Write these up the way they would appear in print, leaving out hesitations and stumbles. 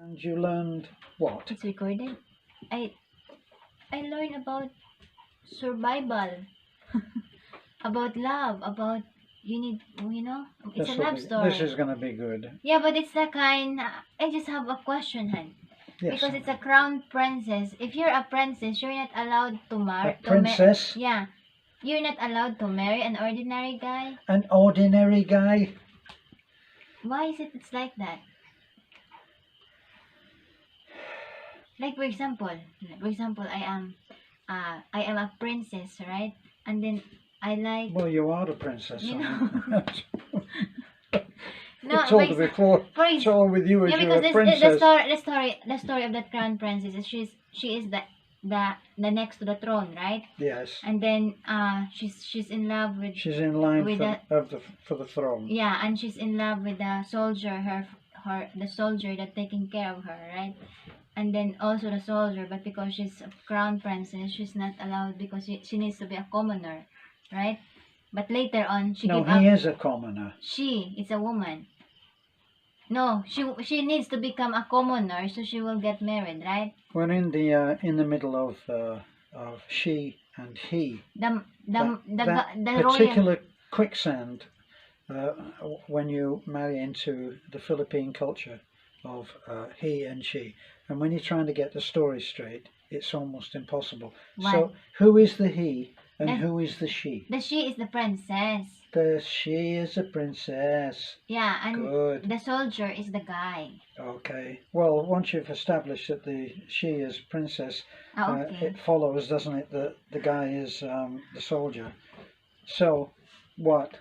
And you learned what? It's recorded. I I learned about survival, about love, about you need, it's a love This story. is going to be good. Yeah, but it's the kind. I just have a question, Han. Yes. Because it's a crown princess. If you're a princess, you're not allowed to marry. A princess? Yeah, you're not allowed to marry an ordinary guy. An ordinary guy? Why is it? It's like that. Like for example, I am a princess, right? And then I like. Well, you are the princess. You aren't know. you? No, I told you before. for It's all with you as yeah, you're because a princess. the story of that crown princess is she is the next to the throne, right? Yes. And then she's in love with. She's in line with for the throne. Yeah, and she's in love with the soldier, the soldier that taking care of her, right? And then also the soldier, but because she's a crown princess, she's not allowed because she needs to be a commoner, right? But later on, she No, give up. he is a commoner. She is a woman. No, she needs to become a commoner so she will get married, right? We're in the middle of she and he. The particular quicksand when you marry into the Philippine culture of he and she, and when you're trying to get the story straight, it's almost impossible. Why? So who is the he and who is the she? The she is the princess. The she is a princess. Yeah, and good. The soldier is the guy. Okay. Well, once you've established that the she is princess, okay. it follows, doesn't it, that the guy is the soldier. So, what?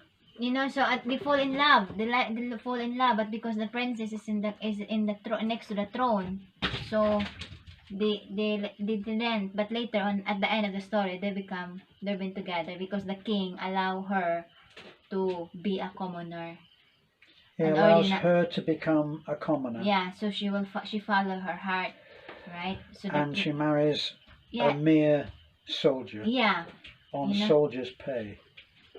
So they fall in love. They fall in love, but because the princess is next to the throne, so they didn't. But later on, at the end of the story, they've been together because the king allow her to be a commoner. He allows her to become a commoner. Yeah, so she follow her heart, right? So and she marries a mere soldier. Yeah. On soldier's pay.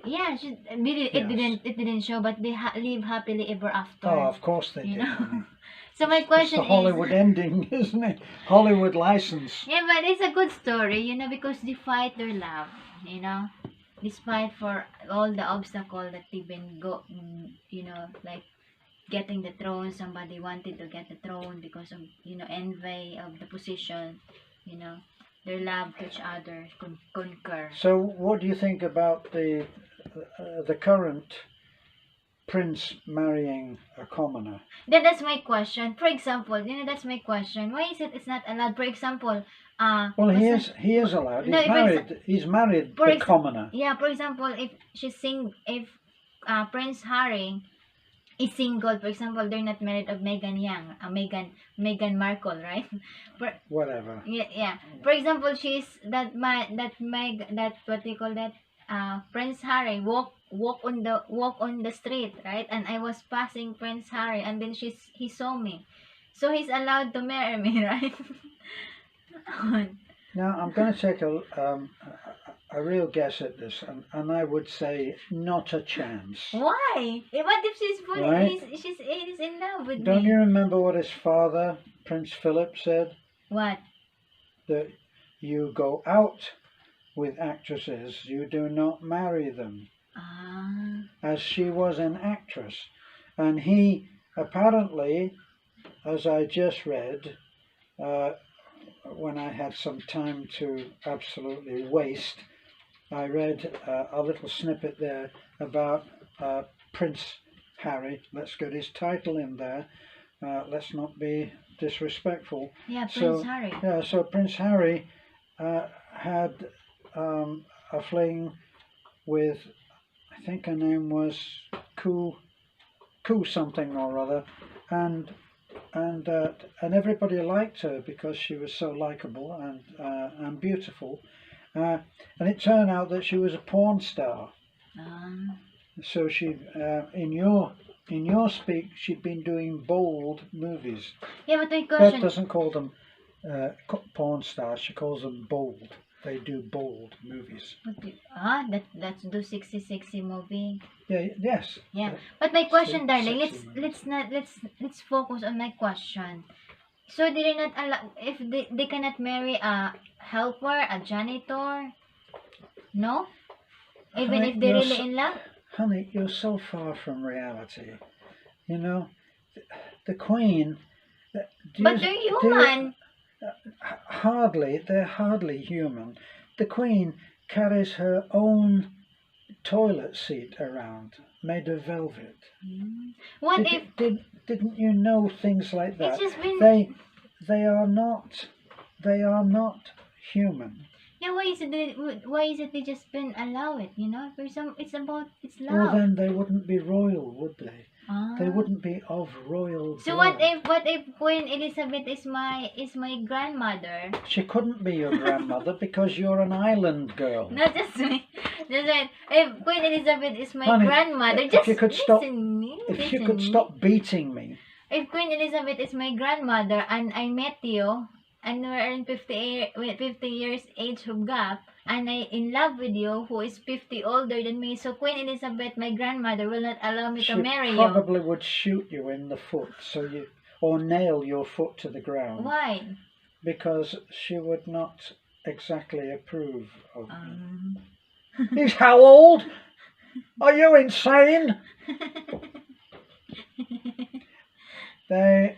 Yeah, it didn't show, but they live happily ever after. Oh, of course they did. So my question it's the Hollywood ending, isn't it? Hollywood license. Yeah, but it's a good story, because they fight their love, despite for all the obstacle that they've been like getting the throne. Somebody wanted to get the throne because of envy of the position, their love to each other concur. So what do you think about the current prince marrying a commoner? That's my question. For example, that's my question. Why is it's not allowed? For example, well, he is allowed. He's married the commoner. Yeah, for example, if Prince Harry is single, for example, they're not married of Meghan Young, Meghan Markle, right? Whatever. Yeah. For example, she's that what do you call that? Prince Harry walk on the street, right? And I was passing Prince Harry, and then he saw me, so he's allowed to marry me, right? Now I'm going to take a real guess at this, and I would say not a chance. Why? What if he's in love with me? Don't you remember what his father, Prince Philip, said? What? That you go out with actresses, you do not marry them. As she was an actress, and he apparently, as I just read, when I had some time to absolutely waste, I read a little snippet there about Prince Harry. Let's get his title in there. Let's not be disrespectful. Yeah, Prince Harry. Yeah, so Prince Harry had a fling with, I think her name was Koo something or other, and everybody liked her because she was so likable and beautiful, and it turned out that she was a porn star. So she, in your speak, she'd been doing bold movies. Yeah, but my question. Beth doesn't call them porn stars. She calls them bold. They do bold movies. That's do 60 movie. Yeah. Yes. Yeah, but my question, darling, let's focus on my question. So they did not allow, if they cannot marry a helper, a janitor, no? Even Honey, if they're really in love? honey, you're so far from reality. You know, the Queen. Do But you, they're do you, human. hardly, they're hardly human. The Queen carries her own toilet seat around, made of velvet. What Did, if didn't you know things like that? it's just been... They are not, they are not human. Yeah, why is it they just been allow it, you know? For some, it's about, it's Well, love. then they wouldn't be royal, would they? They Ah. wouldn't be of royal So blood. what if Queen Elizabeth is my grandmother? She couldn't be your grandmother because you're an island girl. Not just me. Just wait. If Queen Elizabeth is my Honey, grandmother, if just you could listen stop, me. if Listen you could me. stop beating me. If Queen Elizabeth is my grandmother and I met you and we're in 50 years age of gap and I in love with you who is 50 older than me, so Queen Elizabeth, my grandmother, will not allow me to marry She you. probably would shoot you in the foot, or nail your foot to the ground. Why? Because she would not exactly approve of Um. me. He's how old? Are you insane? They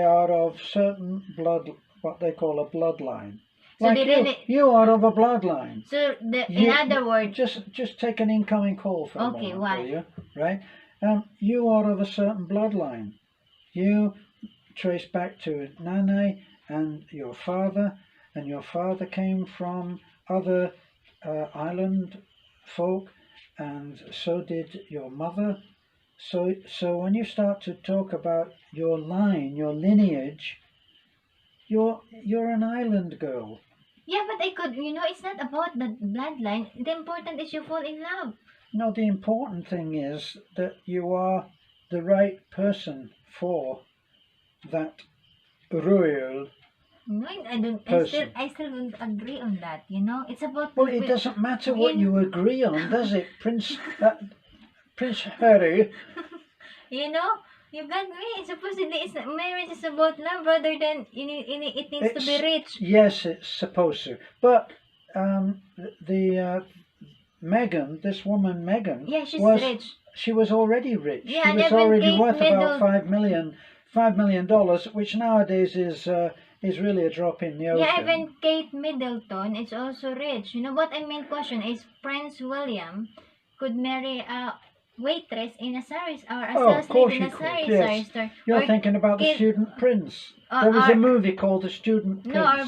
are of certain blood, what they call a bloodline. So Like they really... you are of a bloodline. So in other words, just take an incoming call for a okay, moment, why? will you? Right? You are of a certain bloodline. You trace back to Nane and your father came from other island folk, and so did your mother. So when you start to talk about your line, your lineage, you're an island girl. yeah, but I could, you know, it's not about the bloodline. The important is you fall in love. No, the important thing is that you are the right person for that royal No, I don't. person. I still don't agree on that. You know, it's about. Well, it doesn't matter what you agree on, does it, Prince Harry? You know, you got me. Supposedly, marriage is about love rather than it needs to be rich. Yes, it's supposed to. But Meghan, this woman Meghan, yeah, she's rich. She was already rich. Yeah, she was already worth about $5 million, which nowadays is really a drop in the ocean. Yeah, even Kate Middleton is also rich. You know what I mean? Question is, Prince William could marry a waitress in a sari or a sales lady in a sari store. You're thinking about the Student Prince. There was a movie called The Student Prince. No, or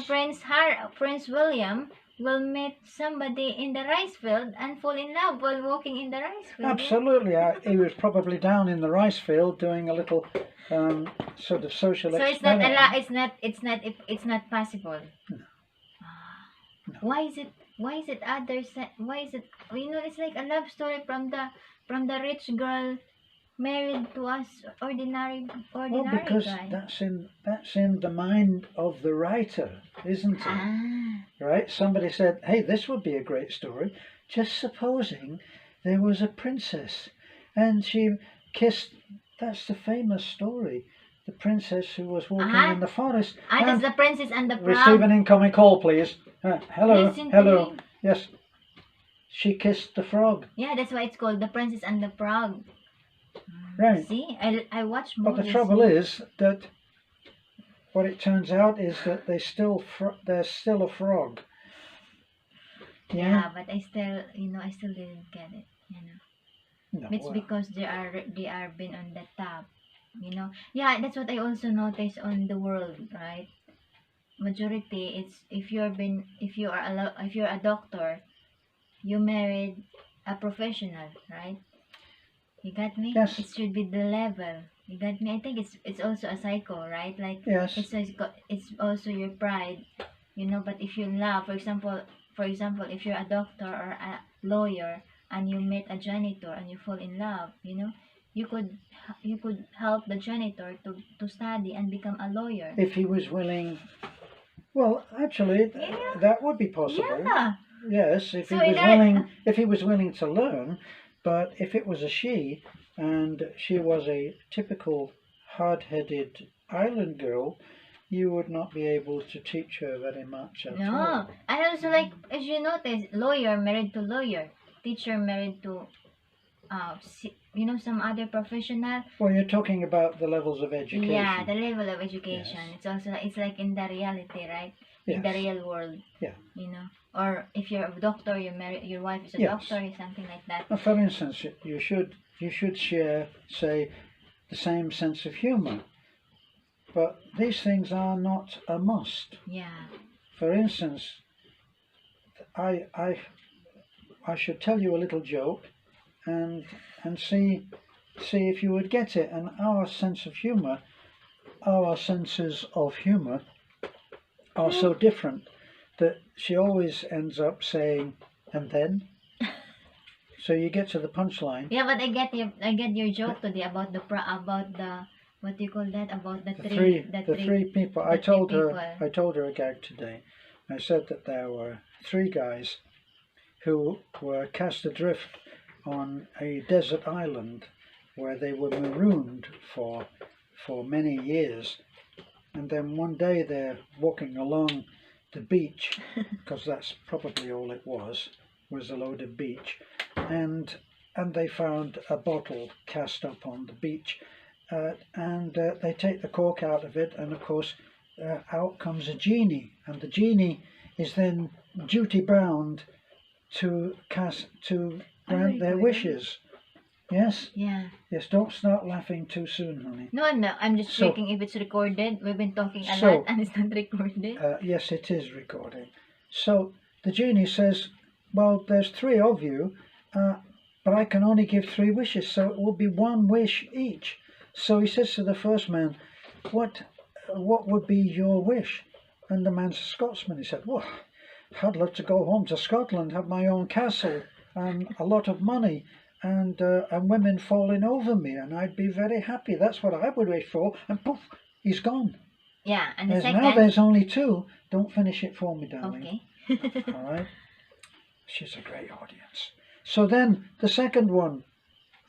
Prince William will meet somebody in the rice field and fall in love while walking in the rice field. Absolutely. He was probably down in the rice field doing a little sort of social experiment. So it's not possible. No. No. Why is it you know, it's like a love story from the rich girl married to us ordinary well, because guy. that's in the mind of the writer, isn't it? Right? Somebody said, hey, this would be a great story. Just supposing there was a princess and she kissed, that's the famous story, the princess who was walking in the forest. That's the Princess and the Frog. Receive an incoming call, please. Hello. Hello. Yes. She kissed the frog. Yeah, that's why it's called The Princess and the Frog. Right. See, I watch movies. But the trouble is that what it turns out is that there's still a frog. Yeah, but I still didn't get it. You know, no, it's because they are been on the top. You know, yeah, that's what I also noticed on the world, right? Majority, it's if you're a doctor, you married a professional, right? You got me? Yes. It should be the level. You got me? I think it's also a cycle, right? Like yes. It's also your pride, you know. But if you love, for example, if you're a doctor or a lawyer and you meet a janitor and you fall in love, you know, you could help the janitor to study and become a lawyer. If he was willing. Well, actually, that would be possible. Yeah. Yes, if he was willing to learn. But if it was a she, and she was a typical hard-headed island girl, you would not be able to teach her very much at No. all. And also, like, as you notice, lawyer married to lawyer, teacher married to, some other professional. Well, you're talking about the levels of education. Yeah, the level of education. Yes. It's also, it's like in the reality, right? In the Yes. real world. Yeah. Or if you're a doctor, your wife is a Yes. doctor, or something like that. Now, for instance, you should share, say, the same sense of humour, but these things are not a must. Yeah. For instance, I should tell you a little joke, and see if you would get it. And our senses of humour are so different that she always ends up saying, "And then." So you get to the punchline. Yeah, but I get your joke today about the what do you call that, about the three people. I told her a gag today. I said that there were 3 guys who were cast adrift on a desert island where they were marooned for many years, and then one day they're walking along the beach, because that's probably all it was a load of beach, and they found a bottle cast up on the beach, and they take the cork out of it, and of course out comes a genie, and the genie is then duty bound to grant their wishes. Yes? Yeah. Yes, don't start laughing too soon, honey. No, I'm just checking if it's recorded. We've been talking a So- lot and it's not recorded. Yes, it is recording. So the genie says, well, there's 3 of you, but I can only give 3 wishes, so it will be 1 wish each. So he says to the first man, what would be your wish? And the man's a Scotsman. He said, well, I'd love to go home to Scotland, have my own castle and a lot of money, and women falling over me, and I'd be very happy. That's what I would wish for. And poof, he's gone. Yeah, and the Now second. there's only 2. Don't finish it for me, darling. Okay. All right. She's a great audience. So then the second one,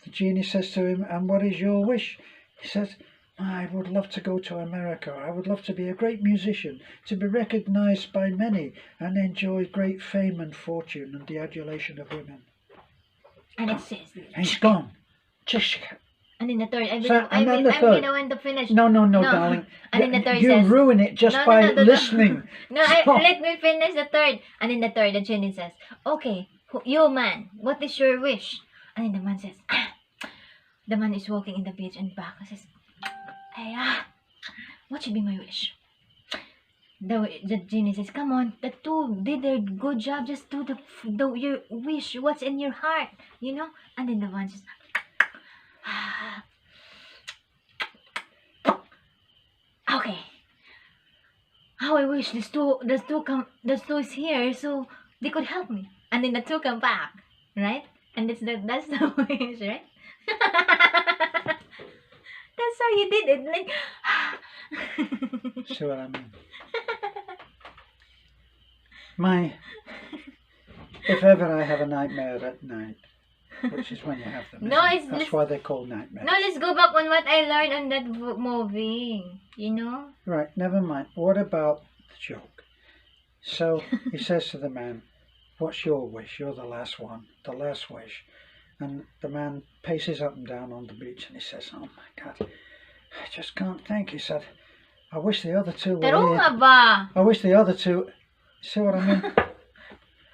the genie says to him, and what is your wish? He says, I would love to go to America. I would love to be a great musician, to be recognized by many, and enjoy great fame and fortune and the adulation of women. And it says. And he's gone. And in the third, I'm third. going to finish. No, darling. And in the third you says, ruin it just by listening. No, let me finish the third. And in the third, the genie says, okay, you man, what is your wish? And then the man says, the man is walking in the beach and back and says, hey, what should be my wish? The genie says, come on, the 2 did a good job, just do your wish, what's in your heart, And then the man says, okay, how I wish these two is here so they could help me. And then the 2 come back, right? And that's the wish, right? That's how you did it, like. See what I mean? If ever I have a nightmare at night, which is when you have them. No, that's why they're called nightmares. No, let's go back on what I learned on that movie. Right, never mind. What about the joke? So he says to the man, what's your wish? You're the last one, the last wish. And the man paces up and down on the beach and he says, oh my God, I just can't think. He said, I wish the other 2 were here. I wish the other 2, see what I mean?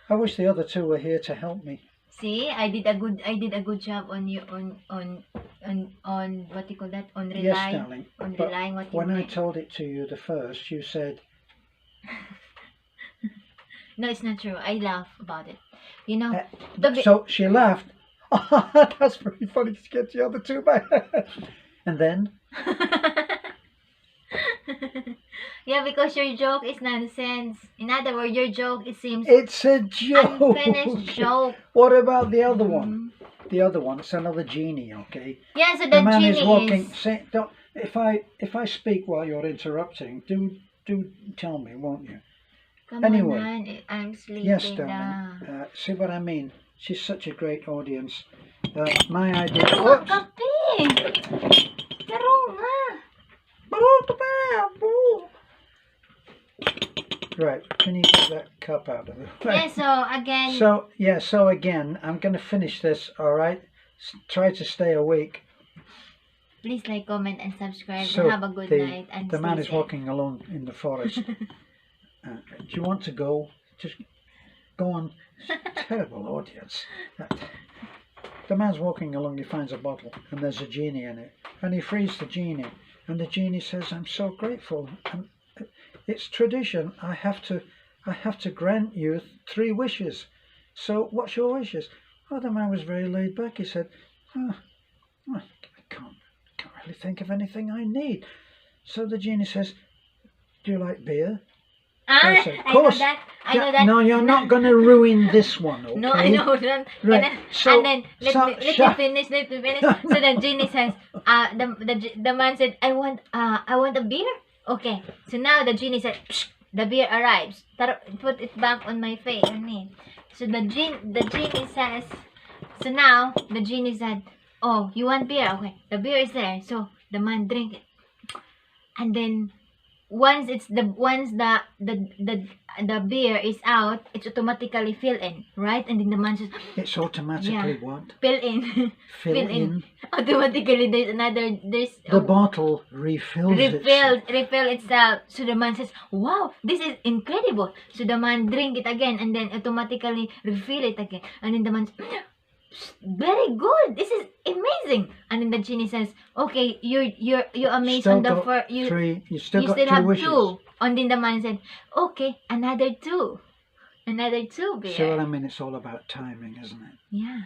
I wish the other 2 were here to help me. See, I did a good job on you on what you call that, on relying. Yes, darling. On but relying what you when meant. I told it to you the first, you said. No, it's not true. I laugh about it. So she laughed. That's very funny to get the other 2 back. And then. Yeah, because your joke is nonsense. In other words, your joke, it seems it's a joke. Unfinished joke. What about the other one? The other one, it's another genie, okay? Yeah, so the man genie is walking. Say, don't, if I speak while you're interrupting, do tell me, won't you? Come anyway, on, man. I'm sleeping. Yes, darling. See what I mean? She's such a great audience. My idea. Oops. Kape! Taro nga! Right, can you get that cup out of the way? Yeah, so again, So again, I'm going to finish this, alright? Try to stay awake. please like, comment, and subscribe. So Have a good night. And the man stay is safe. walking alone in the forest. Do you want to go? Just go on. Terrible audience. The man's walking along, he finds a bottle, and there's a genie in it. And he frees the genie. And the genie says, I'm so grateful. And it's tradition. I have to grant you 3 wishes. So what's your wishes? Oh, the man was very laid back. He said, I can't really think of anything I need. So the genie says, do you like beer? I know that. I know that. No, you're not going to ruin this one, okay? No, I know that. Right. And then let me finish. So the genie says, the man said, I want a beer. Okay. So now the genie said, psh, the beer arrives. Put it back on my face, on me. So the genie says, so now the genie said, oh, you want beer? Okay, the beer is there. So the man drink it, and then once the beer is out, it's automatically fill in, right? And then the man says, it's automatically what? Fill in. Fill in. Automatically there's the bottle refill itself. So the man says, wow, this is incredible. So the man drink it again, and then automatically refill it again. And then the man says, very good, this is amazing. And then the genie says, okay, you're amazed still on the first, you still have wishes. 2. And then the man said, okay, another 2 beer. See what I mean? It's all about timing, isn't it? Yeah.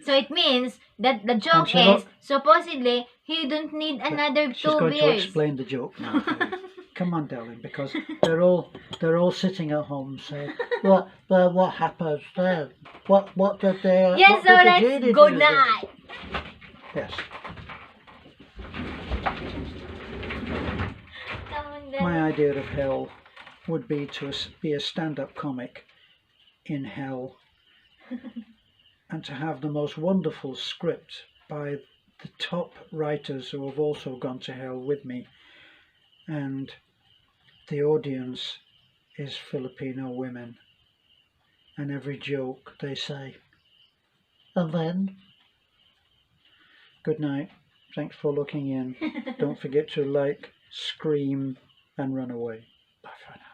So it means that the joke is, supposedly he don't need another 2 She's going beers. to explain the joke now. Come on, darling, because they're all sitting at home saying, what happens there? What did they? Yes, so let's good night. Yes. My idea of hell would be to be a stand-up comic in hell, and to have the most wonderful script by the top writers who have also gone to hell with me, and the audience is Filipino women, and every joke they say. And then, good night. Thanks for looking in. Don't forget to like, scream, and run away. Bye for now.